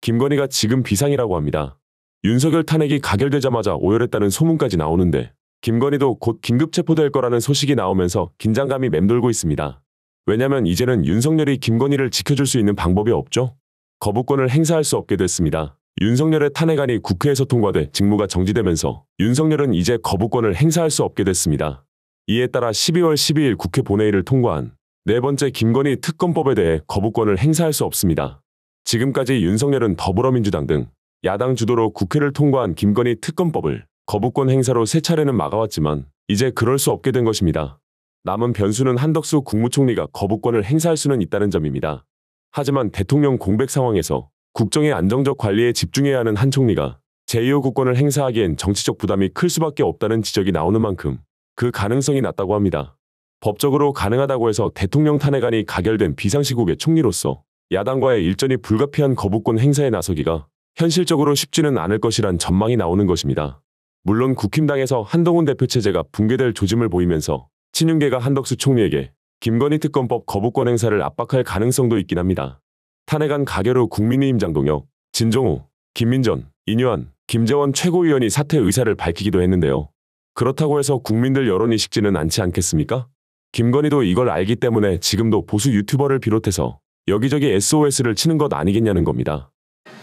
김건희가 지금 비상이라고 합니다. 윤석열 탄핵이 가결되자마자 오열했다는 소문까지 나오는데 김건희도 곧 긴급 체포될 거라는 소식이 나오면서 긴장감이 맴돌고 있습니다. 왜냐면 이제는 윤석열이 김건희를 지켜줄 수 있는 방법이 없죠. 거부권을 행사할 수 없게 됐습니다. 윤석열의 탄핵안이 국회에서 통과돼 직무가 정지되면서 윤석열은 이제 거부권을 행사할 수 없게 됐습니다. 이에 따라 12월 12일 국회 본회의를 통과한 네 번째 김건희 특검법에 대해 거부권을 행사할 수 없습니다. 지금까지 윤석열은 더불어민주당 등 야당 주도로 국회를 통과한 김건희 특검법을 거부권 행사로 세 차례는 막아왔지만 이제 그럴 수 없게 된 것입니다. 남은 변수는 한덕수 국무총리가 거부권을 행사할 수는 있다는 점입니다. 하지만 대통령 공백 상황에서 국정의 안정적 관리에 집중해야 하는 한 총리가 제2호 국권을 행사하기엔 정치적 부담이 클 수밖에 없다는 지적이 나오는 만큼 그 가능성이 낮다고 합니다. 법적으로 가능하다고 해서 대통령 탄핵안이 가결된 비상시국의 총리로서 야당과의 일전이 불가피한 거부권 행사에 나서기가 현실적으로 쉽지는 않을 것이란 전망이 나오는 것입니다. 물론 국힘당에서 한동훈 대표 체제가 붕괴될 조짐을 보이면서 친윤계가 한덕수 총리에게 김건희 특검법 거부권 행사를 압박할 가능성도 있긴 합니다. 탄핵안 가결 후 국민의힘 장동혁, 진정호, 김민전, 인유한, 김재원 최고위원이 사퇴 의사를 밝히기도 했는데요. 그렇다고 해서 국민들 여론이 식지는 않지 않겠습니까? 김건희도 이걸 알기 때문에 지금도 보수 유튜버를 비롯해서 여기저기 SOS를 치는 것 아니겠냐는 겁니다.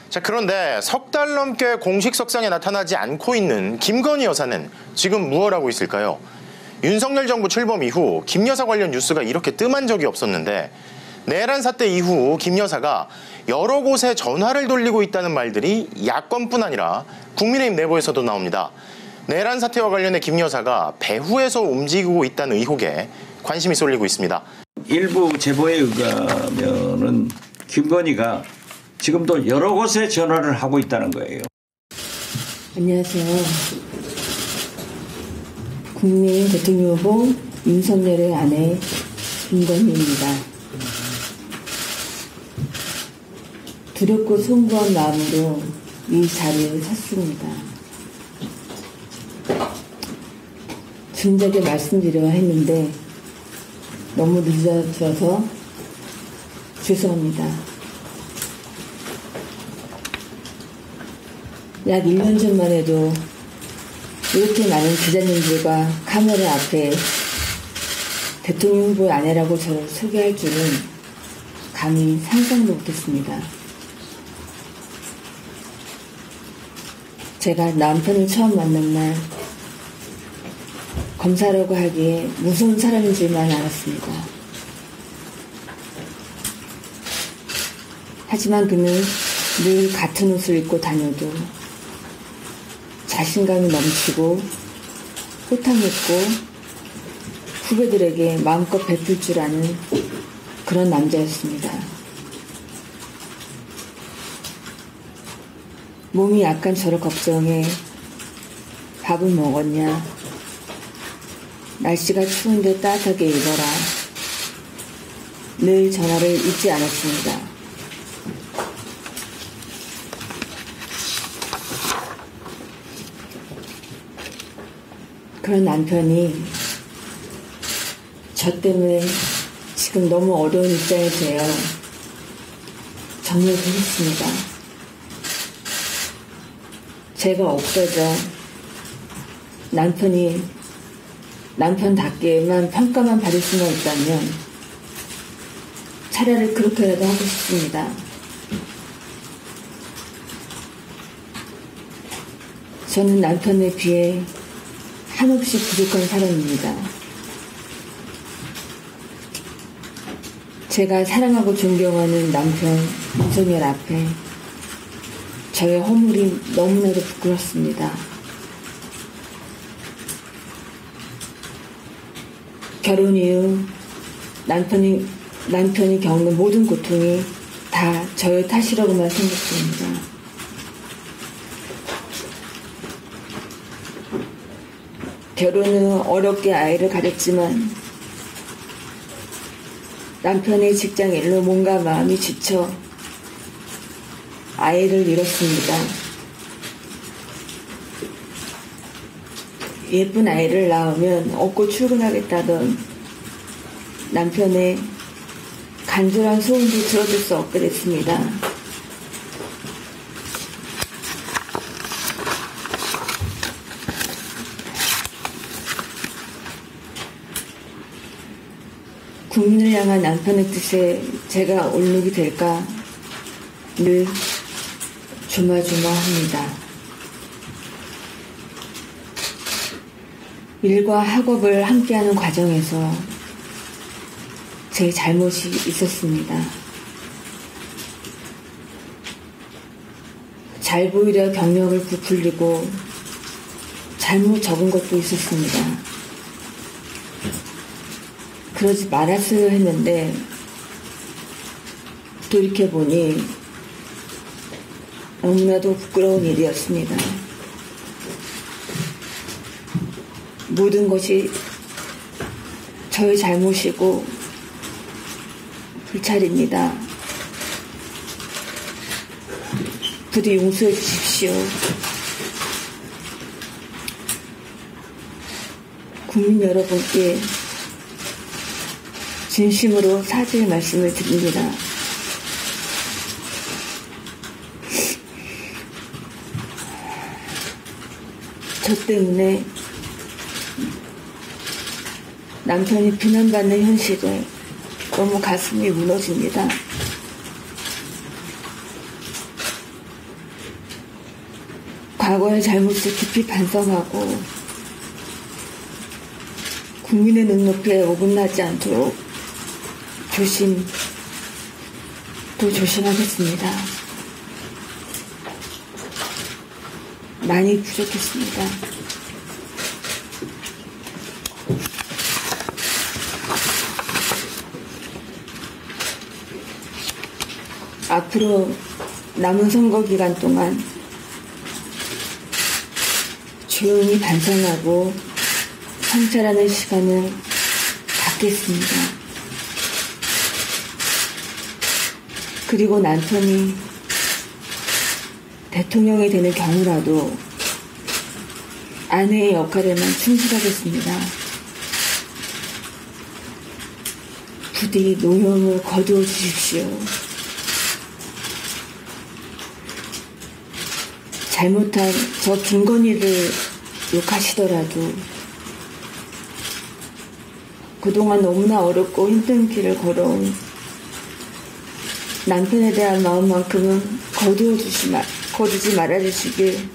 자, 그런데 석 달 넘게 공식 석상에 나타나지 않고 있는 김건희 여사는 지금 무엇 하고 있을까요? 윤석열 정부 출범 이후 김 여사 관련 뉴스가 이렇게 뜸한 적이 없었는데 내란 사태 이후 김 여사가 여러 곳에 전화를 돌리고 있다는 말들이 야권뿐 아니라 국민의힘 내부에서도 나옵니다. 내란 사태와 관련해 김 여사가 배후에서 움직이고 있다는 의혹에 관심이 쏠리고 있습니다. 일부 제보에 의하면은 김건희가 지금도 여러 곳에 전화를 하고 있다는 거예요. 안녕하세요. 국민의힘 대통령 후보 윤석열의 아내 김건희입니다. 두렵고 송구한 마음으로 이 자리에 섰습니다. 진작에 말씀드려야 했는데 너무 늦어져서 죄송합니다. 약 1년 전만 해도 이렇게 많은 기자님들과 카메라 앞에 대통령 후보의 아내라고 저를 소개할 줄은 감히 상상도 못했습니다. 제가 남편을 처음 만난 날 검사라고 하기에 무서운 사람인 줄만 알았습니다. 하지만 그는 늘 같은 옷을 입고 다녀도 자신감이 넘치고 호탕했고 후배들에게 마음껏 베풀 줄 아는 그런 남자였습니다. 몸이 약간 저를 걱정해 밥을 먹었냐, 날씨가 추운데 따뜻하게 입어라, 늘 전화를 잊지 않았습니다. 그런 남편이 저 때문에 지금 너무 어려운 입장이 되어 정말 그렇습니다. 제가 없어져 남편답게만 평가만 받을 수만 있다면 차라리 그렇게라도 하고 싶습니다. 저는 남편에 비해 한없이 부족한 사람입니다. 제가 사랑하고 존경하는 남편 윤석열 앞에 저의 허물이 너무나도 부끄럽습니다. 결혼 이후 남편이 겪는 모든 고통이 다 저의 탓이라고만 생각됩니다. 결혼 후 어렵게 아이를 가졌지만 남편의 직장 일로 몸과 마음이 지쳐 아이를 잃었습니다. 예쁜 아이를 낳으면 업고 출근하겠다던 남편의 간절한 소원도 들어줄 수 없게 됐습니다. 국민을 향한 남편의 뜻에 제가 올룩이 될까 늘 조마조마합니다. 일과 학업을 함께하는 과정에서 제 잘못이 있었습니다. 잘 보이려 경력을 부풀리고 잘못 적은 것도 있었습니다. 그러지 말았어야 했는데 돌이켜보니 너무나도 부끄러운 일이었습니다. 모든 것이 저의 잘못이고 불찰입니다. 부디 용서해 주십시오. 국민 여러분께 진심으로 사죄의 말씀을 드립니다. 저 때문에 남편이 비난받는 현실에 너무 가슴이 무너집니다. 과거의 잘못을 깊이 반성하고 국민의 눈높이에 어긋나지 않도록 조심하겠습니다. 많이 부족했습니다. 앞으로 남은 선거 기간 동안 조용히 반성하고 성찰하는 시간을 갖겠습니다. 그리고 남편이 대통령이 되는 경우라도 아내의 역할에만 충실하겠습니다. 부디 노여움을 거두어 주십시오. 잘못한 저 김건희를 욕하시더라도 그동안 너무나 어렵고 힘든 길을 걸어온 남편에 대한 마음만큼은 거두지 말아주시길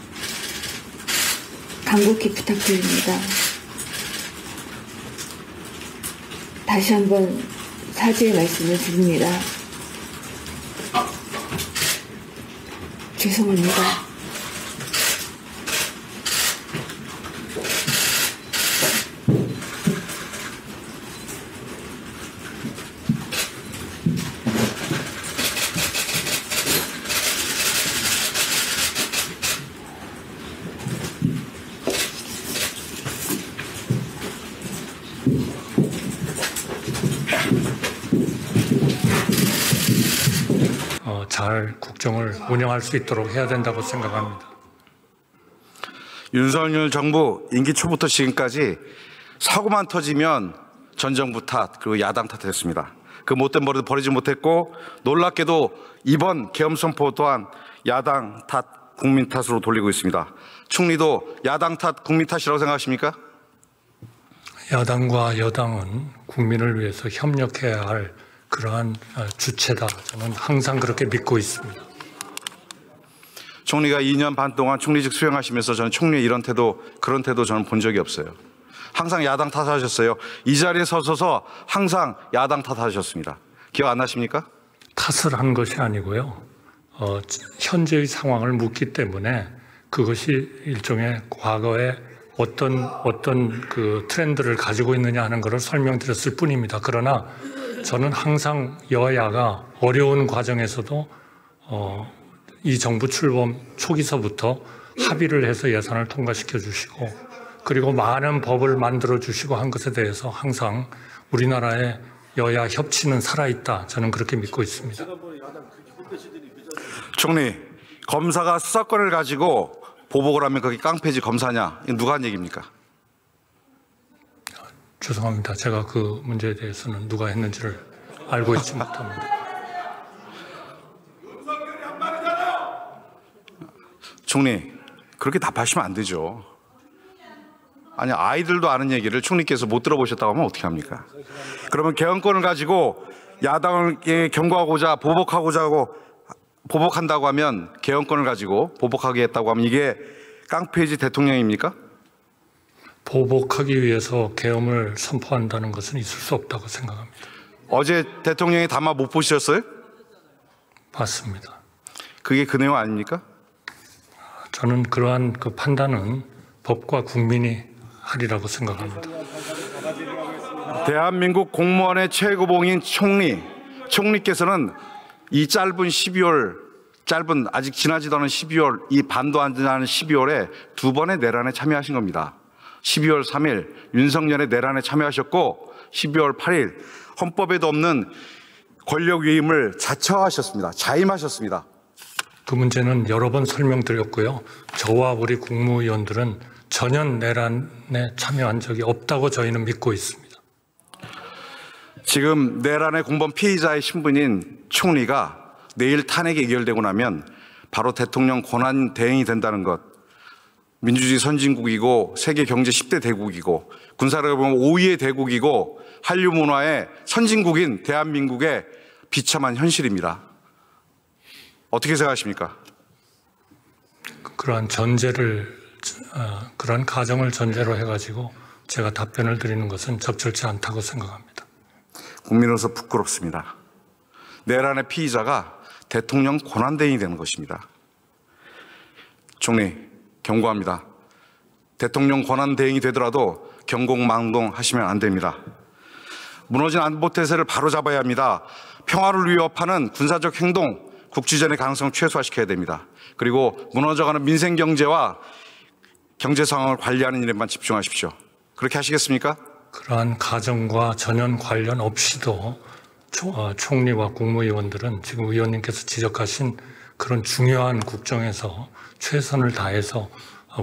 간곡히 부탁드립니다. 다시 한번 사죄의 말씀을 드립니다. 죄송합니다. 잘 국정을 운영할 수 있도록 해야 된다고 생각합니다. 윤석열 정부 임기 초부터 지금까지 사고만 터지면 전 정부 탓 그리고 야당 탓했습니다. 그 못된 버릇 버리지 못했고 놀랍게도 이번 계엄 선포 또한 야당 탓 국민 탓으로 돌리고 있습니다. 총리도 야당 탓 국민 탓이라고 생각하십니까? 야당과 여당은 국민을 위해서 협력해야 할 그러한 주체다. 저는 항상 그렇게 믿고 있습니다. 총리가 2년 반 동안 총리직 수행하시면서 저는 총리의 이런 태도, 그런 태도 저는 본 적이 없어요. 항상 야당 탓하셨어요. 이 자리에 서셔서 항상 야당 탓하셨습니다. 기억 안 나십니까? 탓을 한 것이 아니고요. 현재의 상황을 묻기 때문에 그것이 일종의 과거에 어떤 그 트렌드를 가지고 있느냐 하는 것을 설명드렸을 뿐입니다. 그러나 저는 항상 여야가 어려운 과정에서도 이 정부 출범 초기서부터 합의를 해서 예산을 통과시켜 주시고 그리고 많은 법을 만들어 주시고 한 것에 대해서 항상 우리나라의 여야 협치는 살아있다. 저는 그렇게 믿고 있습니다. 총리, 검사가 수사권을 가지고 보복을 하면 그게 깡패지 검사냐? 이건 누가 한 얘기입니까? 죄송합니다. 제가 그 문제에 대해서는 누가 했는지를 알고 있지 못합니다. 총리, 그렇게 답하시면 안 되죠. 아니 아이들도 아는 얘기를 총리께서 못 들어보셨다고 하면 어떻게 합니까? 그러면 개헌권을 가지고 야당을 경고하고자 보복한다고 하면 개헌권을 가지고 보복하겠다고 하면 이게 깡패지 대통령입니까? 보복하기 위해서 계엄을 선포한다는 것은 있을 수 없다고 생각합니다. 어제 대통령이 담화 못 보셨어요? 맞습니다. 그게 그 내용 아닙니까? 저는 그러한 그 판단은 법과 국민이 하리라고 생각합니다. 대한민국 공무원의 최고봉인 총리께서는 이 짧은 아직 지나지도 않은 12월, 이 반도 안 지나는 12월에 두 번의 내란에 참여하신 겁니다. 12월 3일 윤석열의 내란에 참여하셨고 12월 8일 헌법에도 없는 권력 위임을 자처하셨습니다. 자임하셨습니다. 그 문제는 여러 번 설명드렸고요. 저와 우리 국무위원들은 전혀 내란에 참여한 적이 없다고 저희는 믿고 있습니다. 지금 내란의 공범 피의자의 신분인 총리가 내일 탄핵이 의결되고 나면 바로 대통령 권한 대행이 된다는 것. 민주주의 선진국이고 세계 경제 10대 대국이고 군사력을 보면 5위의 대국이고 한류 문화의 선진국인 대한민국의 비참한 현실입니다. 어떻게 생각하십니까? 그러한 그러한 가정을 전제로 해가지고 제가 답변을 드리는 것은 적절치 않다고 생각합니다. 국민으로서 부끄럽습니다. 내란의 피의자가 대통령 권한대행이 되는 것입니다. 총리, 경고합니다. 대통령 권한대행이 되더라도 경공망동하시면 안 됩니다. 무너진 안보태세를 바로잡아야 합니다. 평화를 위협하는 군사적 행동, 국지전의 가능성을 최소화시켜야 됩니다. 그리고 무너져가는 민생경제와 경제 상황을 관리하는 일에만 집중하십시오. 그렇게 하시겠습니까? 그러한 가정과 전혀 관련 없이도 총리와 국무위원들은 지금 의원님께서 지적하신 그런 중요한 국정에서 최선을 다해서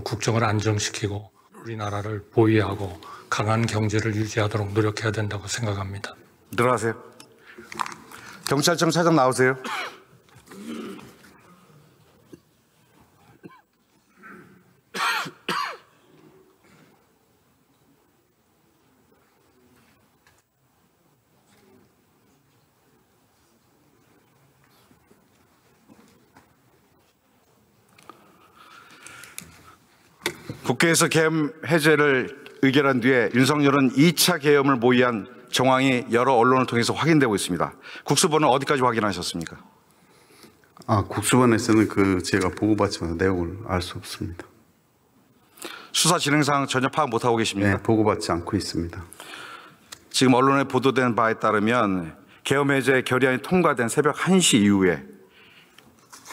국정을 안정시키고 우리나라를 보위하고 강한 경제를 유지하도록 노력해야 된다고 생각합니다. 들어가세요. 경찰청 차장 나오세요. 국회에서 계엄 해제를 의결한 뒤에 윤석열은 2차 계엄을 모의한 정황이 여러 언론을 통해서 확인되고 있습니다. 국수본은 어디까지 확인하셨습니까? 국수본에서는 제가 보고받지 못한 내용을 알 수 없습니다. 수사 진행 상황 전혀 파악 못하고 계십니까? 네, 보고받지 않고 있습니다. 지금 언론에 보도된 바에 따르면 계엄 해제 결의안이 통과된 새벽 1시 이후에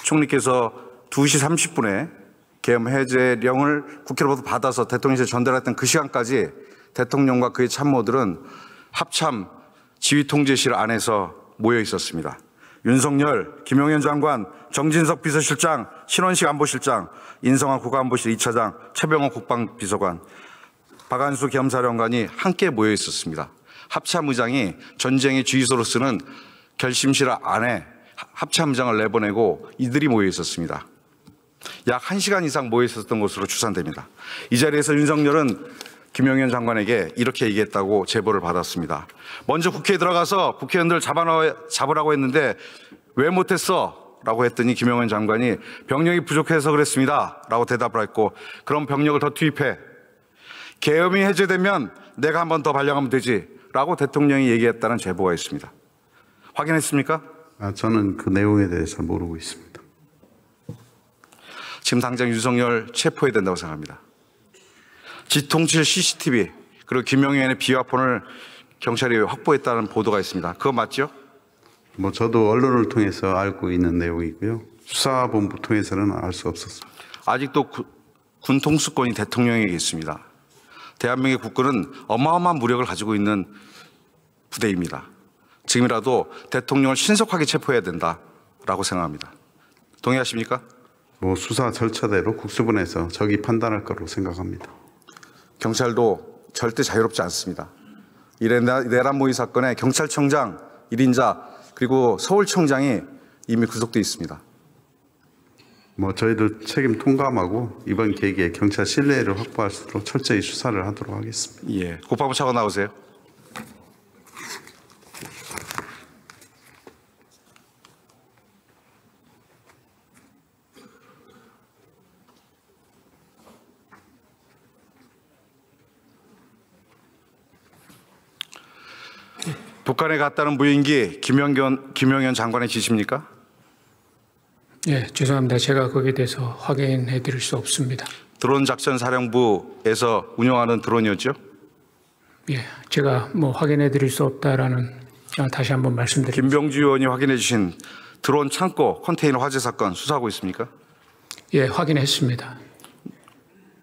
총리께서 2시 30분에 계엄 해제령을 국회로부터 받아서 대통령실에 전달했던 그 시간까지 대통령과 그의 참모들은 합참 지휘통제실 안에서 모여 있었습니다. 윤석열, 김용현 장관, 정진석 비서실장, 신원식 안보실장, 인성환 국가안보실 2차장, 최병호 국방비서관, 박한수 계엄사령관이 함께 모여 있었습니다. 합참의장이 전쟁의 주의소로 쓰는 결심실 안에 합참의장을 내보내고 이들이 모여 있었습니다. 약 1시간 이상 모여 있었던 것으로 추산됩니다. 이 자리에서 윤석열은 김용현 장관에게 이렇게 얘기했다고 제보를 받았습니다. 먼저 국회에 들어가서 국회의원들 잡으라고 했는데 왜 못했어? 라고 했더니 김용현 장관이 병력이 부족해서 그랬습니다. 라고 대답을 했고 그럼 병력을 더 투입해. 계엄이 해제되면 내가 한 번 더 발령하면 되지. 라고 대통령이 얘기했다는 제보가 있습니다. 확인했습니까? 저는 그 내용에 대해서 모르고 있습니다. 지금 당장 윤석열 체포해야 된다고 생각합니다. 지통실 CCTV 그리고 김용현의 비화폰을 경찰이 확보했다는 보도가 있습니다. 그거 맞죠? 저도 언론을 통해서 알고 있는 내용이고요. 수사본부 통해서는 알 수 없었습니다. 아직도 군 통수권이 대통령에게 있습니다. 대한민국의 국군은 어마어마한 무력을 가지고 있는 부대입니다. 지금이라도 대통령을 신속하게 체포해야 된다라고 생각합니다. 동의하십니까? 수사 절차대로 국수본에서 적이 판단할 거로 생각합니다. 경찰도 절대 자유롭지 않습니다. 이 내란 모의 사건에 경찰청장 1인자 그리고 서울청장이 이미 구속돼 있습니다. 저희도 책임 통감하고 이번 계기에 경찰 신뢰를 확보할 수 있도록 철저히 수사를 하도록 하겠습니다. 예, 국방부 차관 나오세요. 북한에 갔다는 무인기 김영현 장관의 지시입니까? 예, 죄송합니다. 제가 거기에 대해서 확인해 드릴 수 없습니다. 드론 작전 사령부에서 운영하는 드론이었죠? 예, 제가 확인해 드릴 수 없다라는 다시 한번 말씀드립니다. 김병주 의원이 확인해 주신 드론 창고 컨테이너 화재 사건 수사하고 있습니까? 예, 확인했습니다.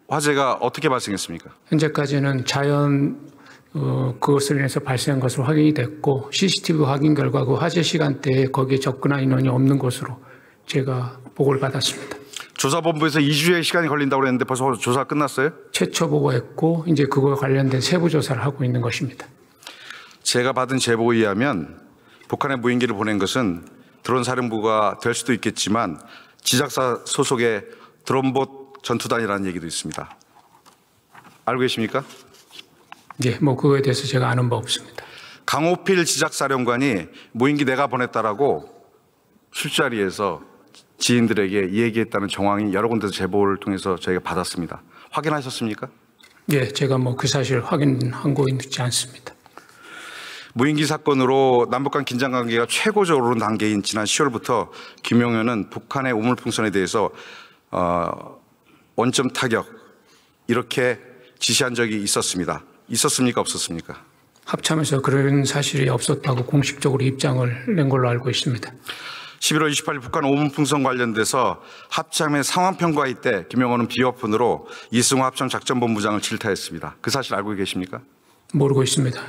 화재가 어떻게 발생했습니까? 현재까지는 자연 그것을 인해서 발생한 것으로 확인이 됐고 CCTV 확인 결과 그 화재 시간대에 거기에 접근한 인원이 없는 것으로 제가 보고를 받았습니다. 조사본부에서 2주의 시간이 걸린다고 했는데 벌써 조사 끝났어요? 최초 보고했고 이제 그거와 관련된 세부 조사를 하고 있는 것입니다. 제가 받은 제보에 의하면 북한에 무인기를 보낸 것은 드론 사령부가 될 수도 있겠지만 지작사 소속의 드론봇 전투단이라는 얘기도 있습니다. 알고 계십니까? 예, 그거에 대해서 제가 아는 바 없습니다. 강호필 지작사령관이 무인기 내가 보냈다라고 술자리에서 지인들에게 얘기했다는 정황이 여러 군데서 제보를 통해서 저희가 받았습니다. 확인하셨습니까? 예, 제가 그 사실 확인한 거 있지 않습니다. 무인기 사건으로 남북 간 긴장 관계가 최고조로 오른 단계인 지난 10월부터 김용현은 북한의 우물풍선에 대해서 원점 타격 이렇게 지시한 적이 있었습니다. 있었습니까? 없었습니까? 합참에서 그런 사실이 없었다고 공식적으로 입장을 낸 걸로 알고 있습니다. 11월 28일 북한 오문풍선 관련돼서 합참의 상황 평가회 때 김영호는 비오픈으로 이승호 합참 작전본부장을 질타했습니다. 그 사실 알고 계십니까? 모르고 있습니다.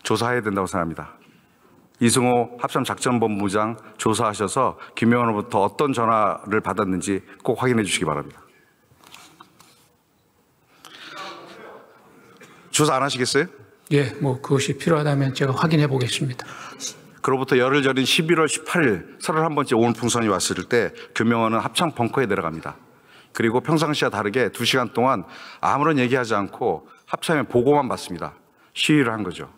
조사해야 된다고 생각합니다. 이승호 합참 작전본부장 조사하셔서 김영호로부터 어떤 전화를 받았는지 꼭 확인해 주시기 바랍니다. 조사 안 하시겠어요? 예, 그것이 필요하다면 제가 확인해 보겠습니다. 그로부터 열흘 전인 11월 18일 31번째 오물풍선이 왔을 때 김영호는 합참 벙커에 내려갑니다. 그리고 평상시와 다르게 2시간 동안 아무런 얘기하지 않고 합참에 보고만 받습니다. 시위를 한 거죠.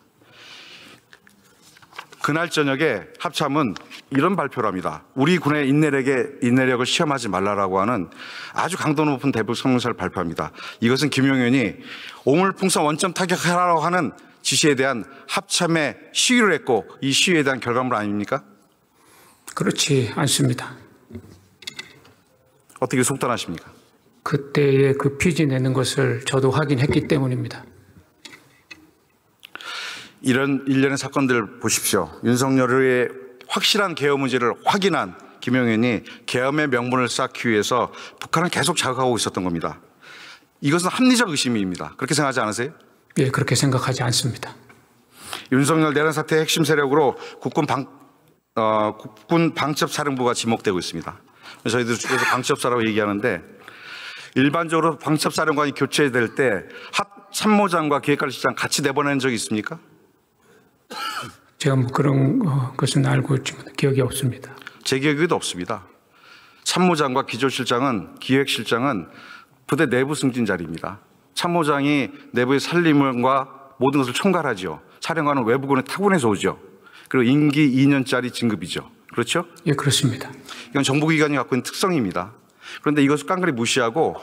그날 저녁에 합참은 이런 발표를 합니다. 우리 군의 인내력을 시험하지 말라라고 하는 아주 강도 높은 대북 성명서를 발표합니다. 이것은 김용현이 오물풍선 원점 타격하라고 하는 지시에 대한 합참에 시위를 했고 이 시위에 대한 결과물 아닙니까? 그렇지 않습니다. 어떻게 속단하십니까? 그때의 그 피지 내는 것을 저도 확인했기 때문입니다. 이런 일련의 사건들을 보십시오. 윤석열의 확실한 개혁 문제를 확인한 김용현이 계엄의 명분을 쌓기 위해서 북한을 계속 자극하고 있었던 겁니다. 이것은 합리적 의심입니다. 그렇게 생각하지 않으세요? 예, 그렇게 생각하지 않습니다. 윤석열 내란 사태의 핵심 세력으로 국군 방첩사령부가 지목되고 있습니다. 저희들 그래서 방첩사라고 얘기하는데 일반적으로 방첩사령관이 교체될 때 참모장과 기획관리실장 같이 내보낸 적이 있습니까? 제가 그런 것은 알고 있지만 기억이 없습니다. 제 기억에도 없습니다. 참모장과 기획실장은 부대 내부 승진 자리입니다. 참모장이 내부의 살림과 모든 것을 총괄하죠. 사령관은 외부군의 타군에서 오죠. 그리고 임기 2년짜리 진급이죠. 그렇죠? 예, 그렇습니다. 이건 정보기관이 갖고 있는 특성입니다. 그런데 이것을 깡그리 무시하고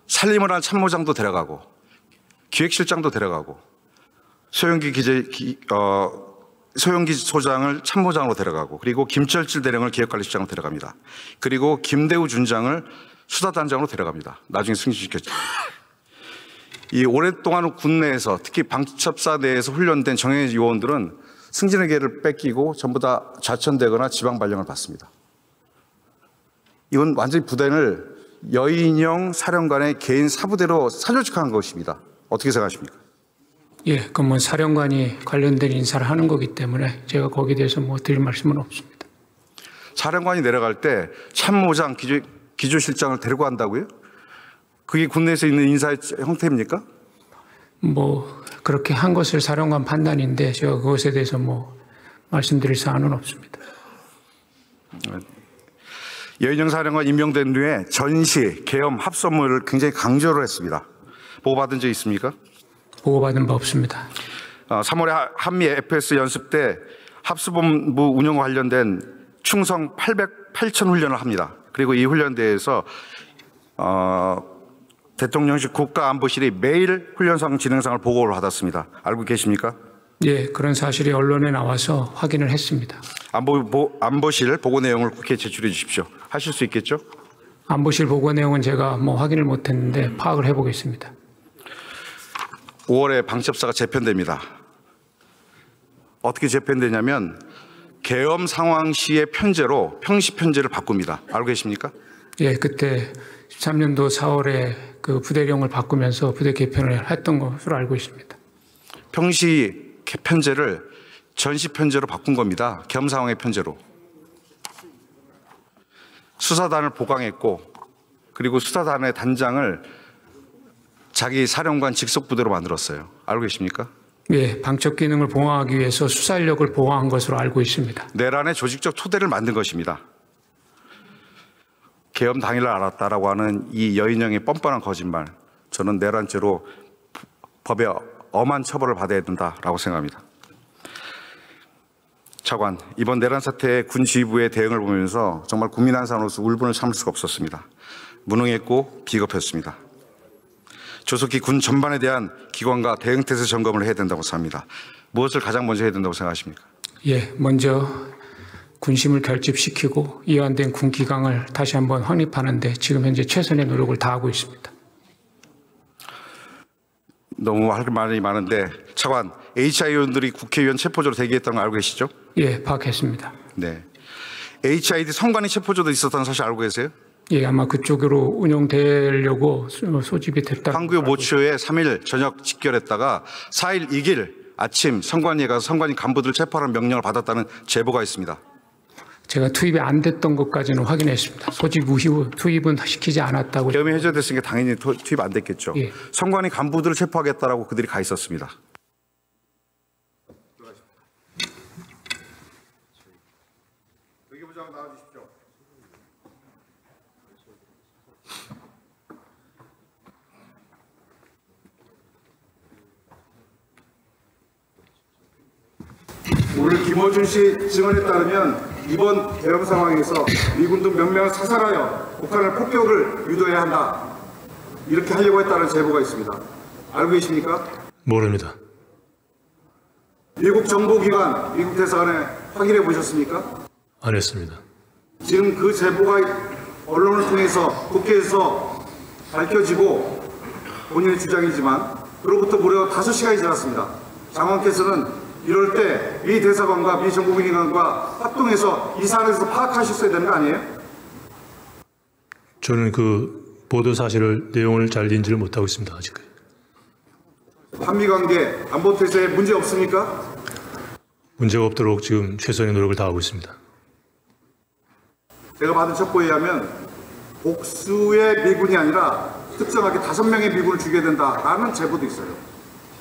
살림을 한 참모장도 데려가고 기획실장도 데려가고 소영기 소장을 참모장으로 데려가고 그리고 김철질 대령을 기획관리실장으로 데려갑니다. 그리고 김대우 준장을 수사단장으로 데려갑니다. 나중에 승진시켰죠. 이 오랫동안 군내에서 특히 방첩사 내에서 훈련된 정예 요원들은 승진의 기회를 뺏기고 전부 다 좌천되거나 지방 발령을 받습니다. 이건 완전히 부대를 여인영 사령관의 개인 사부대로 사조직한 것입니다. 어떻게 생각하십니까? 예, 그건 사령관이 관련된 인사를 하는 거기 때문에 제가 거기에 대해서 드릴 말씀은 없습니다. 사령관이 내려갈 때 참모장, 기조실장을 데리고 간다고요? 그게 군내에서 있는 인사의 형태입니까? 그렇게 한 것을 사령관 판단인데 제가 그것에 대해서 말씀드릴 사안은 없습니다. 여인영 사령관 임명된 후에 전시, 계엄, 합선물을 굉장히 강조를 했습니다. 보고받은 적 있습니까? 보고받은 바 없습니다. 3월에 한미 FS 연습 때 합수본부 운영과 관련된 충성 8,000 훈련을 합니다. 그리고 이 훈련대에서 대통령실 국가안보실이 매일 훈련상 진행상을 보고를 받았습니다. 알고 계십니까? 예, 그런 사실이 언론에 나와서 확인을 했습니다. 안보실 보고 내용을 국회에 제출해 주십시오. 하실 수 있겠죠? 안보실 보고 내용은 제가 확인을 못했는데 파악을 해보겠습니다. 5월에 방첩사가 재편됩니다. 어떻게 재편되냐면 계엄 상황 시의 편제로 평시 편제를 바꿉니다. 알고 계십니까? 예, 그때 13년도 4월에 그 부대령을 바꾸면서 부대 개편을 했던 것으로 알고 있습니다. 평시 편제를 전시 편제로 바꾼 겁니다. 계엄 상황의 편제로. 수사단을 보강했고 그리고 수사단의 단장을 자기 사령관 직속 부대로 만들었어요. 알고 계십니까? 예, 방첩 기능을 보강하기 위해서 수사 인력을 보강한 것으로 알고 있습니다. 내란의 조직적 토대를 만든 것입니다. 계엄 당일날 알았다라고 하는 이 여인영의 뻔뻔한 거짓말, 저는 내란죄로 법에 엄한 처벌을 받아야 된다라고 생각합니다. 차관, 이번 내란 사태의 군 지휘부의 대응을 보면서 정말 국민 한사로서 울분을 참을 수가 없었습니다. 무능했고 비겁했습니다. 조속히 군 전반에 대한 기관과 대응 태세 점검을 해야 된다고 생각합니다. 무엇을 가장 먼저 해야 된다고 생각하십니까? 예, 먼저 군심을 결집시키고 이완된 군 기강을 다시 한번 확립하는 데 지금 현재 최선의 노력을 다하고 있습니다. 너무 할 말이 많은데 차관, HI 의원들이 국회의원 체포조로 대기했다는 거 알고 계시죠? 예, 파악했습니다. 네. HID 선관위 체포조도 있었다는 사실 알고 계세요? 예, 아마 그쪽으로 운영되려고 소집이 됐다. 황교안 모처에 3일 저녁 직결했다가 4일 2일 아침 선관위에 가서 선관위 간부들 체포하는 명령을 받았다는 제보가 있습니다. 제가 투입이 안 됐던 것까지는 확인했습니다. 소집 이후 투입은 시키지 않았다고. 계엄이 해제됐으니까 당연히 투입 안 됐겠죠. 예. 선관위 간부들을 체포하겠다라고 그들이 가 있었습니다. 외교부장 나와주십시오. 오늘 김어준 씨 증언에 따르면 이번 계엄 상황에서 미군 등 몇 명을 사살하여 북한을 폭격을 유도해야 한다. 이렇게 하려고 했다는 제보가 있습니다. 알고 계십니까? 모릅니다. 미국 정보기관, 미국 대사관에 확인해 보셨습니까? 안 했습니다. 지금 그 제보가 언론을 통해서 국회에서 밝혀지고 본인의 주장이지만 그로부터 무려 5시간이 지났습니다. 장관께서는 이럴 때 미 대사관과 미 정보기관과 합동해서 이 사안에서 파악하셨어야 되는 거 아니에요? 저는 그 보도 사실을 내용을 잘 인지를 못하고 있습니다. 아직까지. 한미관계 안보태세에 문제 없습니까? 문제가 없도록 지금 최선의 노력을 다하고 있습니다. 제가 받은 첩보에 의하면 복수의 미군이 아니라 특정하게 5명의 미군을 죽여야 된다라는 제보도 있어요.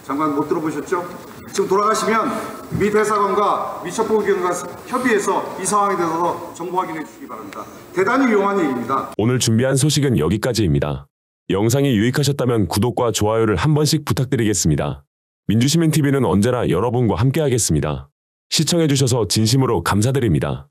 장관 못 들어보셨죠? 지금 돌아가시면 미 대사관과 미 첩보기관과 협의해서 이 상황에 대해서 정보 확인해 주시기 바랍니다. 대단히 위험한 얘기입니다. 오늘 준비한 소식은 여기까지입니다. 영상이 유익하셨다면 구독과 좋아요를 한 번씩 부탁드리겠습니다. 민주시민TV는 언제나 여러분과 함께하겠습니다. 시청해주셔서 진심으로 감사드립니다.